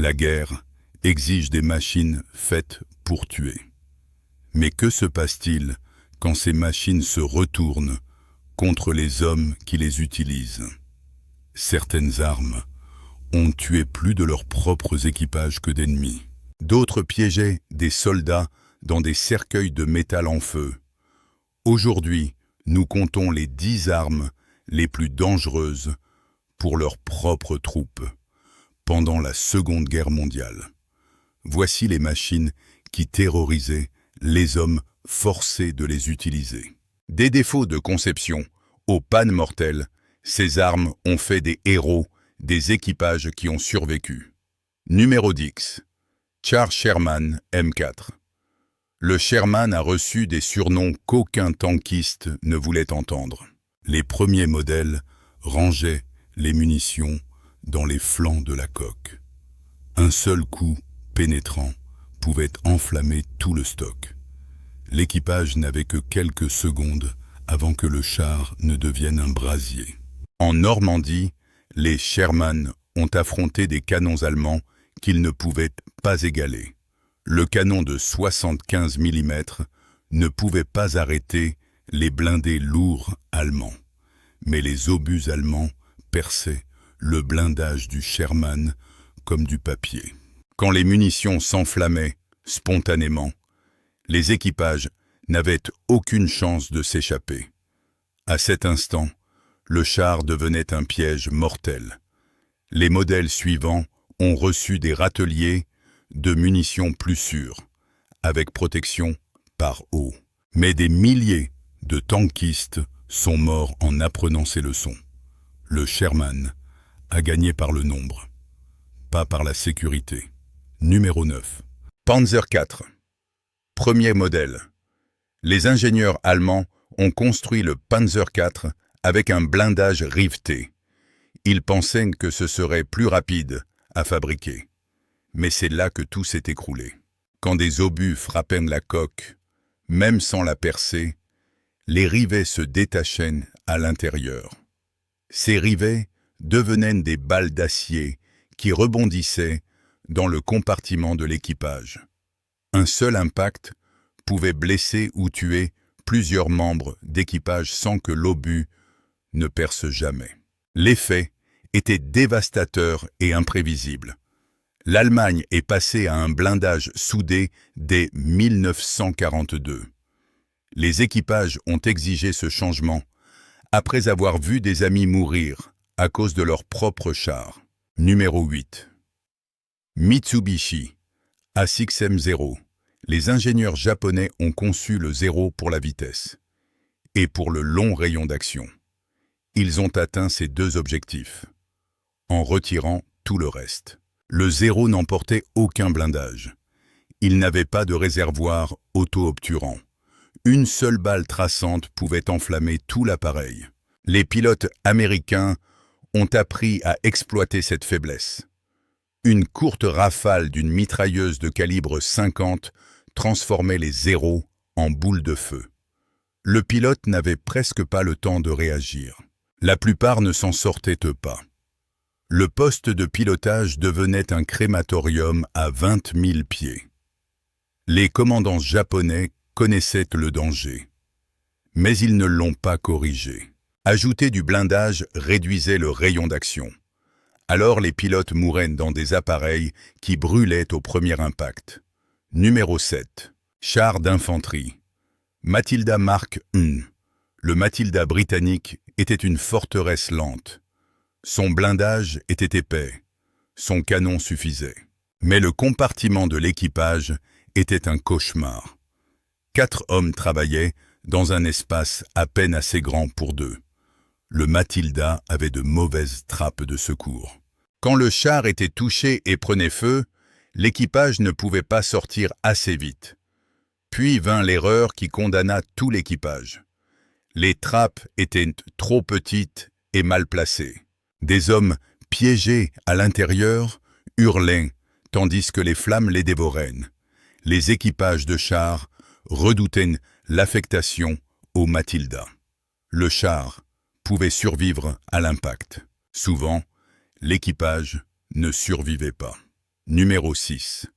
La guerre exige des machines faites pour tuer. Mais que se passe-t-il quand ces machines se retournent contre les hommes qui les utilisent? Certaines armes ont tué plus de leurs propres équipages que d'ennemis. D'autres piégeaient des soldats dans des cercueils de métal en feu. Aujourd'hui, nous comptons les 10 armes les plus dangereuses pour leurs propres troupes pendant la Seconde Guerre mondiale. Voici les machines qui terrorisaient les hommes forcés de les utiliser. Des défauts de conception aux pannes mortelles, ces armes ont fait des héros des équipages qui ont survécu. Numéro 10. Char Sherman M4. Le Sherman a reçu des surnoms qu'aucun tankiste ne voulait entendre. Les premiers modèles rangeaient les munitions dans les flancs de la coque. Un seul coup pénétrant pouvait enflammer tout le stock. L'équipage n'avait que quelques secondes avant que le char ne devienne un brasier. En Normandie, les Sherman ont affronté des canons allemands qu'ils ne pouvaient pas égaler. Le canon de 75 mm ne pouvait pas arrêter les blindés lourds allemands, mais les obus allemands perçaient le blindage du Sherman comme du papier. Quand les munitions s'enflammaient spontanément, les équipages n'avaient aucune chance de s'échapper. À cet instant, le char devenait un piège mortel. Les modèles suivants ont reçu des râteliers de munitions plus sûres, avec protection par eau. Mais des milliers de tankistes sont morts en apprenant ces leçons. Le Sherman a gagné par le nombre, pas par la sécurité. Numéro 9. Panzer IV. Premier modèle. Les ingénieurs allemands ont construit le Panzer IV avec un blindage riveté. Ils pensaient que ce serait plus rapide à fabriquer. Mais c'est là que tout s'est écroulé. Quand des obus frappaient la coque, même sans la percer, les rivets se détachaient à l'intérieur. Ces rivets devenaient des balles d'acier qui rebondissaient dans le compartiment de l'équipage. Un seul impact pouvait blesser ou tuer plusieurs membres d'équipage sans que l'obus ne perce jamais. L'effet était dévastateur et imprévisible. L'Allemagne est passée à un blindage soudé dès 1942. Les équipages ont exigé ce changement après avoir vu des amis mourir à cause de leur propre char. Numéro 8. Mitsubishi A6M0. Les ingénieurs japonais ont conçu le 0 pour la vitesse et pour le long rayon d'action. Ils ont atteint ces deux objectifs, en retirant tout le reste. Le 0 n'emportait aucun blindage. Il n'avait pas de réservoir auto-obturant. Une seule balle traçante pouvait enflammer tout l'appareil. Les pilotes américains ont appris à exploiter cette faiblesse. Une courte rafale d'une mitrailleuse de calibre 50 transformait les 0 en boules de feu. Le pilote n'avait presque pas le temps de réagir. La plupart ne s'en sortaient pas. Le poste de pilotage devenait un crématorium à 20 000 pieds. Les commandants japonais connaissaient le danger, mais ils ne l'ont pas corrigé. Ajouter du blindage réduisait le rayon d'action. Alors les pilotes mouraient dans des appareils qui brûlaient au premier impact. Numéro 7. Char d'infanterie. Matilda Mark I. Le Matilda britannique était une forteresse lente. Son blindage était épais. Son canon suffisait. Mais le compartiment de l'équipage était un cauchemar. 4 hommes travaillaient dans un espace à peine assez grand pour 2. Le Matilda avait de mauvaises trappes de secours. Quand le char était touché et prenait feu, l'équipage ne pouvait pas sortir assez vite. Puis vint l'erreur qui condamna tout l'équipage. Les trappes étaient trop petites et mal placées. Des hommes piégés à l'intérieur hurlaient, tandis que les flammes les dévoraient. Les équipages de chars redoutaient l'affectation au Matilda. Le char pouvait survivre à l'impact. Souvent, l'équipage ne survivait pas. Numéro 6.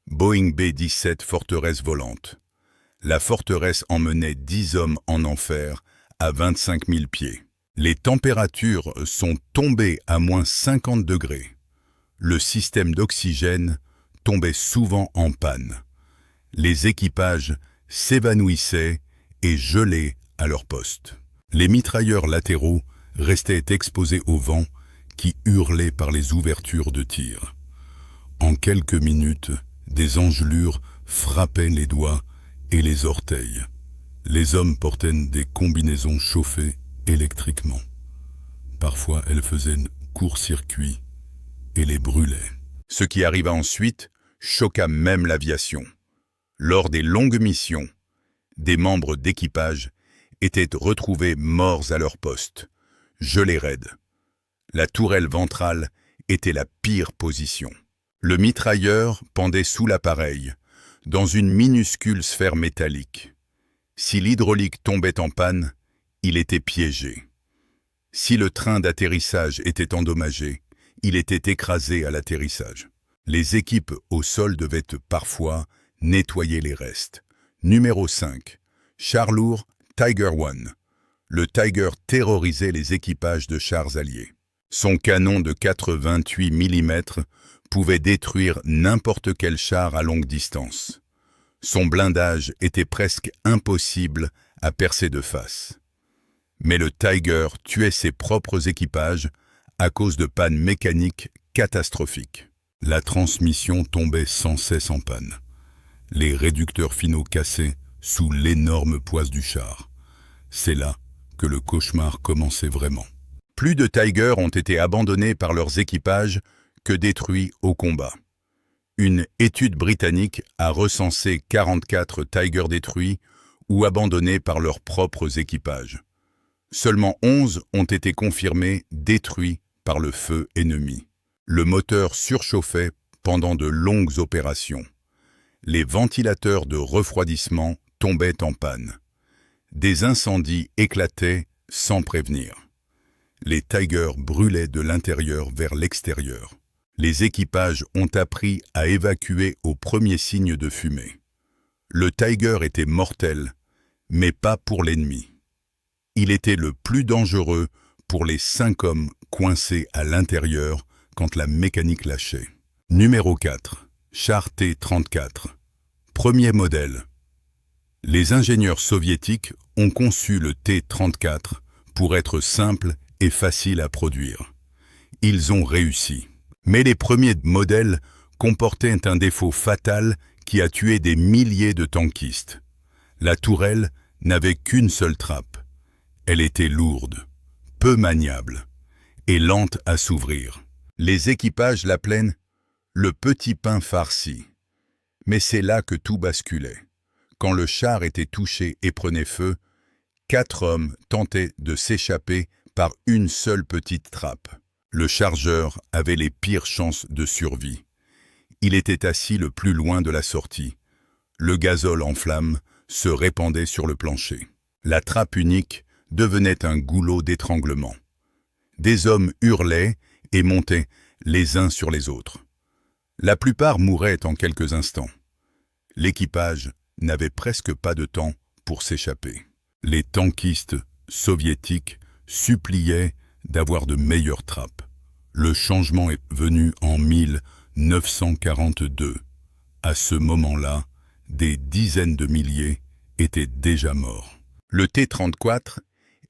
Boeing B-17 Forteresse volante. La forteresse emmenait 10 hommes en enfer à 25 000 pieds. Les températures sont tombées à moins 50 degrés. Le système d'oxygène tombait souvent en panne. Les équipages s'évanouissaient et gelaient à leur poste. Les mitrailleurs latéraux restaient exposés au vent qui hurlait par les ouvertures de tir. En quelques minutes, des engelures frappaient les doigts et les orteils. Les hommes portaient des combinaisons chauffées électriquement. Parfois, elles faisaient court-circuit et les brûlaient. Ce qui arriva ensuite choqua même l'aviation. Lors des longues missions, des membres d'équipage étaient retrouvés morts à leur poste, gelés raides. La tourelle ventrale était la pire position. Le mitrailleur pendait sous l'appareil, dans une minuscule sphère métallique. Si l'hydraulique tombait en panne, il était piégé. Si le train d'atterrissage était endommagé, il était écrasé à l'atterrissage. Les équipes au sol devaient parfois nettoyer les restes. Numéro 5. Char lourd Tiger I. Le Tiger terrorisait les équipages de chars alliés. Son canon de 4,28 mm pouvait détruire n'importe quel char à longue distance. Son blindage était presque impossible à percer de face. Mais le Tiger tuait ses propres équipages à cause de pannes mécaniques catastrophiques. La transmission tombait sans cesse en panne. Les réducteurs finaux cassaient sous l'énorme poids du char. C'est là que le cauchemar commençait vraiment. Plus de Tiger ont été abandonnés par leurs équipages que détruits au combat. Une étude britannique a recensé 44 Tiger détruits ou abandonnés par leurs propres équipages. Seulement 11 ont été confirmés détruits par le feu ennemi. Le moteur surchauffait pendant de longues opérations. Les ventilateurs de refroidissement tombaient en panne. Des incendies éclataient sans prévenir. Les Tigers brûlaient de l'intérieur vers l'extérieur. Les équipages ont appris à évacuer au premier signe de fumée. Le Tiger était mortel, mais pas pour l'ennemi. Il était le plus dangereux pour les 5 hommes coincés à l'intérieur quand la mécanique lâchait. Numéro 4. Char T-34. Premier modèle. Les ingénieurs soviétiques ont conçu le T-34 pour être simple et facile à produire. Ils ont réussi. Mais les premiers modèles comportaient un défaut fatal qui a tué des milliers de tankistes. La tourelle n'avait qu'une seule trappe. Elle était lourde, peu maniable et lente à s'ouvrir. Les équipages l'appelaient « le petit pain farci ». Mais c'est là que tout basculait. Quand le char était touché et prenait feu, 4 hommes tentaient de s'échapper par une seule petite trappe. Le chargeur avait les pires chances de survie. Il était assis le plus loin de la sortie. Le gazole en flammes se répandait sur le plancher. La trappe unique devenait un goulot d'étranglement. Des hommes hurlaient et montaient les uns sur les autres. La plupart mouraient en quelques instants. L'équipage n'avait presque pas de temps pour s'échapper. Les tankistes soviétiques suppliaient d'avoir de meilleures trappes. Le changement est venu en 1942. À ce moment-là, des dizaines de milliers étaient déjà morts. Le T-34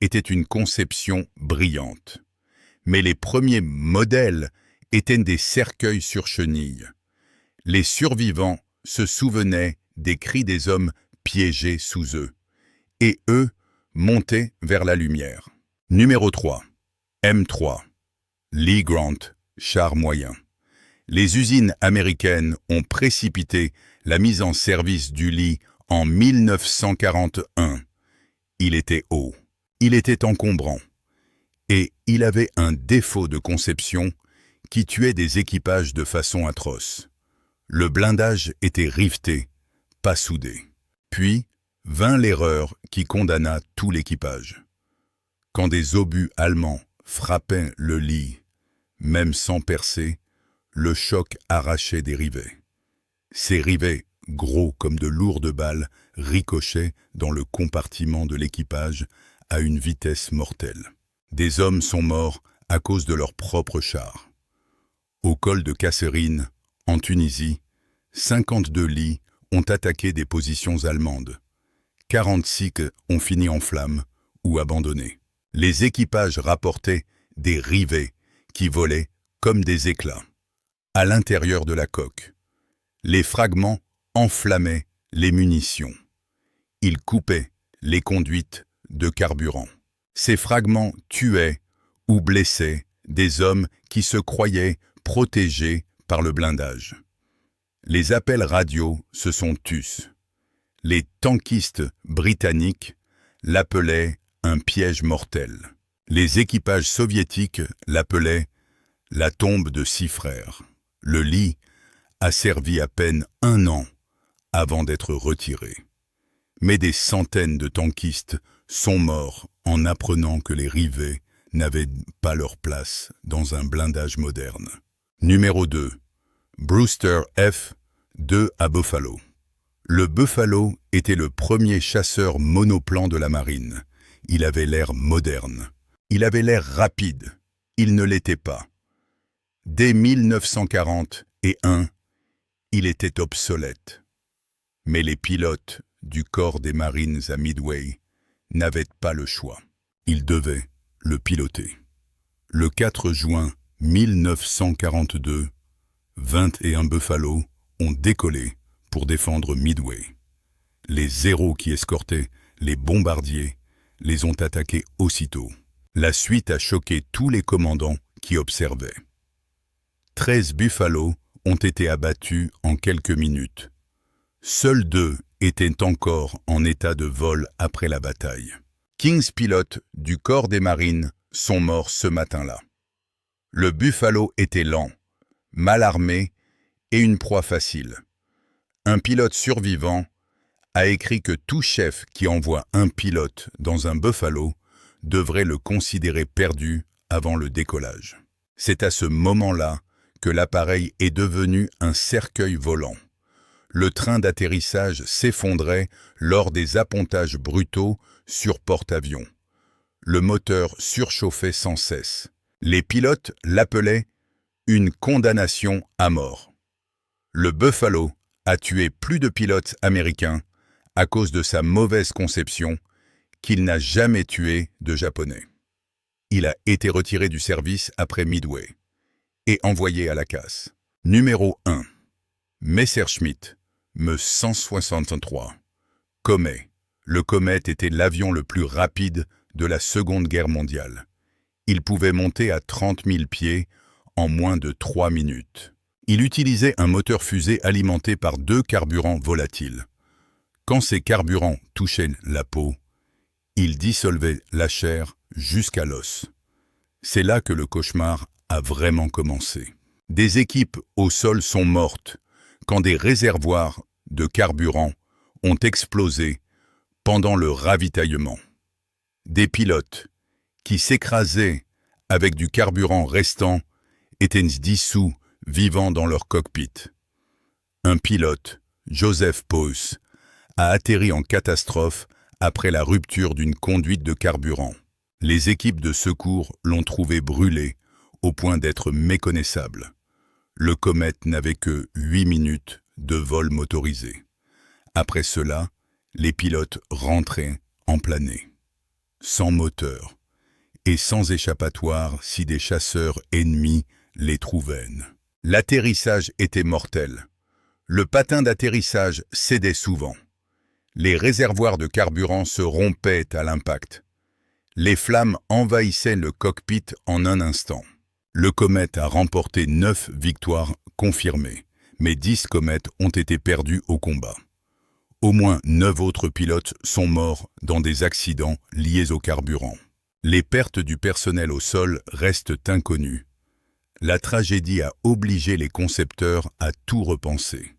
était une conception brillante. Mais les premiers modèles étaient des cercueils sur chenilles. Les survivants se souvenaient des cris des hommes piégés sous eux, et eux montaient vers la lumière. Numéro 3. M3. Lee Grant, char moyen. Les usines américaines ont précipité la mise en service du Lee en 1941. Il était haut, il était encombrant, et il avait un défaut de conception qui tuait des équipages de façon atroce. Le blindage était riveté, pas soudé. Puis vint l'erreur qui condamna tout l'équipage. Quand des obus allemands frappaient le Lee, même sans percer, le choc arrachait des rivets. Ces rivets, gros comme de lourdes balles, ricochaient dans le compartiment de l'équipage à une vitesse mortelle. Des hommes sont morts à cause de leur propre char. Au col de Kasserine, en Tunisie, 52 lits ont attaqué des positions allemandes. 46 ont fini en flammes ou abandonnés. Les équipages rapportaient des rivets qui volaient comme des éclats. À l'intérieur de la coque, les fragments enflammaient les munitions. Ils coupaient les conduites de carburant. Ces fragments tuaient ou blessaient des hommes qui se croyaient protégés par le blindage. Les appels radio se sont tus. Les tankistes britanniques l'appelaient un piège mortel. Les équipages soviétiques l'appelaient la tombe de 6 frères. Le lit a servi à peine 1 an avant d'être retiré. Mais des centaines de tankistes sont morts en apprenant que les rivets n'avaient pas leur place dans un blindage moderne. Numéro 2. Brewster F-2 à Buffalo. Le Buffalo était le premier chasseur monoplan de la marine. Il avait l'air moderne. Il avait l'air rapide. Il ne l'était pas. Dès 1941, il était obsolète. Mais les pilotes du corps des Marines à Midway n'avaient pas le choix. Ils devaient le piloter. Le 4 juin 1942, 21 Buffalo ont décollé pour défendre Midway. Les Zéros qui escortaient les bombardiers les ont attaqués aussitôt. La suite a choqué tous les commandants qui observaient. 13 Buffalo ont été abattus en quelques minutes. Seuls 2 étaient encore en état de vol après la bataille. 15 pilotes du corps des marines sont morts ce matin-là. Le Buffalo était lent, mal armé et une proie facile. Un pilote survivant a écrit que tout chef qui envoie un pilote dans un Buffalo devrait le considérer perdu avant le décollage. C'est à ce moment-là que l'appareil est devenu un cercueil volant. Le train d'atterrissage s'effondrait lors des appontages brutaux sur porte-avions. Le moteur surchauffait sans cesse. Les pilotes l'appelaient une condamnation à mort. Le Buffalo a tué plus de pilotes américains à cause de sa mauvaise conception qu'il n'a jamais tué de Japonais. Il a été retiré du service après Midway et envoyé à la casse. Numéro 1. Messerschmitt, Me 163. Comet. Le Comet était l'avion le plus rapide de la Seconde Guerre mondiale. Il pouvait monter à 30 000 pieds en moins de 3 minutes. Il utilisait un moteur fusée alimenté par 2 carburants volatiles. Quand ces carburants touchaient la peau, ils dissolvaient la chair jusqu'à l'os. C'est là que le cauchemar a vraiment commencé. Des équipes au sol sont mortes quand des réservoirs de carburant ont explosé pendant le ravitaillement. Des pilotes qui s'écrasaient avec du carburant restant étaient dissous vivant dans leur cockpit. Un pilote, Joseph Poos, a atterri en catastrophe après la rupture d'une conduite de carburant. Les équipes de secours l'ont trouvé brûlé au point d'être méconnaissable. Le Comet n'avait que 8 minutes de vol motorisé. Après cela, les pilotes rentraient en planée, sans moteur et sans échappatoire si des chasseurs ennemis les trouvaient. L'atterrissage était mortel. Le patin d'atterrissage cédait souvent. Les réservoirs de carburant se rompaient à l'impact. Les flammes envahissaient le cockpit en un instant. Le Comet a remporté 9 victoires confirmées, mais 10 comètes ont été perdus au combat. Au moins 9 autres pilotes sont morts dans des accidents liés au carburant. Les pertes du personnel au sol restent inconnues. La tragédie a obligé les concepteurs à tout repenser.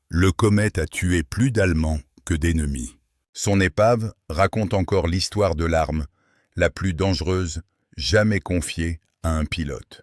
Le Comet a tué plus d'Allemands que d'ennemis. Son épave raconte encore l'histoire de l'arme la plus dangereuse jamais confiée à un pilote.